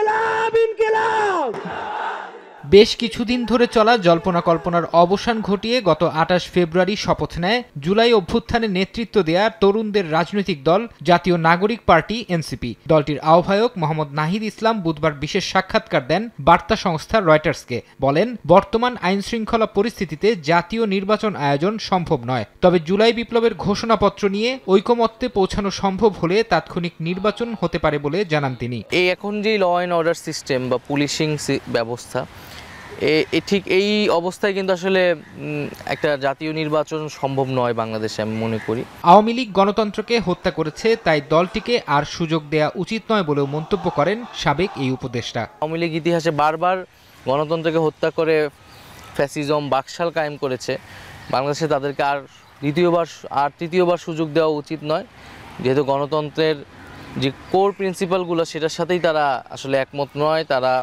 ইনকিলাব ইনকিলাব। বেশ কিছুদিন ধরে চলা জল্পনা কল্পনার অবসান ঘটিয়ে গত ২৮ ফেব্রুয়ারি শপথ নেয় জুলাই অভ্যুত্থানে নেতৃত্ব দেয়া তরুণদের রাজনৈতিক দল জাতীয় নাগরিক পার্টি এনসিপি। দলটির আহ্বায়ক মোহাম্মদ নাহিদ ইসলাম বুধবার বিশেষ সাক্ষাৎকার দেন বার্তা সংস্থা রয়টার্সকে। বলেন, বর্তমান আইনশৃঙ্খলা পরিস্থিতিতে জাতীয় নির্বাচন আয়োজন সম্ভব নয়, তবে জুলাই বিপ্লবের ঘোষণাপত্র নিয়ে ঐকমত্যে পৌঁছানো সম্ভব হলে তাৎক্ষণিক নির্বাচন হতে পারে বলে জানান তিনি। এই এখন যে ল অ্যান্ড অর্ডার সিস্টেম বা পুলিশিং ব্যবস্থা, ঠিক এই অবস্থায় কিন্তু আসলে একটা জাতীয় নির্বাচন সম্ভব নয় বাংলাদেশে, আমি মনে করি। আওয়ামী লীগ গণতন্ত্রকে হত্যা করেছে, তাই দলটিকে আর সুযোগ দেয়া উচিত নয় বলেও মন্তব্য করেন সাবেক এই উপদেষ্টা। আওয়ামী লীগ ইতিহাসে বারবার গণতন্ত্রকে হত্যা করে ফ্যাসিজম বাকশাল কায়েম করেছে। বাংলাদেশে তাদেরকে আর তৃতীয়বার সুযোগ দেওয়া উচিত নয়, যেহেতু গণতন্ত্রের যে কোর প্রিন্সিপালগুলো সেটার সাথেই তারা আসলে একমত নয়। তারা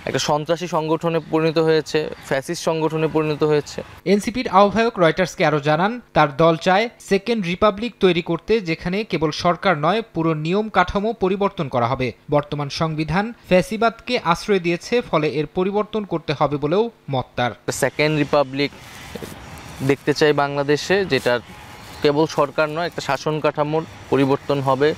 একটা সন্ত্রাসী সংগঠনে পরিণত হয়েছে, ফ্যাসিস্ট সংগঠনে পরিণত হয়েছে। এনসিপির আহ্বায়ক রয়টার্সকে আরও জানান, তার দল চায় সেকেন্ড রিপাবলিক তৈরি করতে, যেখানে কেবল সরকার নয়, পুরো নিয়ম কাঠামো পরিবর্তন করা হবে। বর্তমান সংবিধান ফ্যাসিবাদকে আশ্রয় দিয়েছে, ফলে এর পরিবর্তন করতে হবে বলেও মত তার। সেকেন্ড রিপাবলিক দেখতে চাই বাংলাদেশে, যেটা কেবল সরকার নয়, একটা শাসন কাঠামোর পরিবর্তন হবে,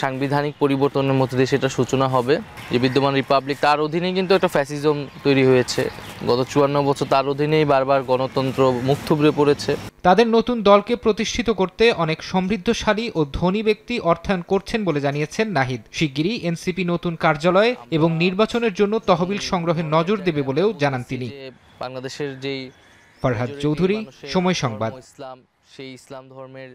সাংবিধানিক পরিবর্তনের মধ্যে দিয়ে সেটা সূচনা হবে। যে বিদ্যমান রিপাবলিক, তার অধীনেই কিন্তু একটা ফ্যাসিজম তৈরি হয়েছে। গত ৫৪ বছর তার অধীনেই বারবার গণতন্ত্র মুখ থুবড়ে পড়েছে। তাদের নতুন দলকে প্রতিষ্ঠিত করতে অনেক সমৃদ্ধশালী ও ধনী ব্যক্তি অর্থায়ন করছেন বলে জানিয়েছেন নাহিদ। শিগগিরই এনসিপি নতুন কার্যালয় এবং নির্বাচনের জন্য তহবিল সংগ্রহে নজর দেবে বলেও জানান তিনি। বাংলাদেশের যেই ফরহাদ চৌধুরী, সময় সংবাদ। সেই ইসলাম ধর্মের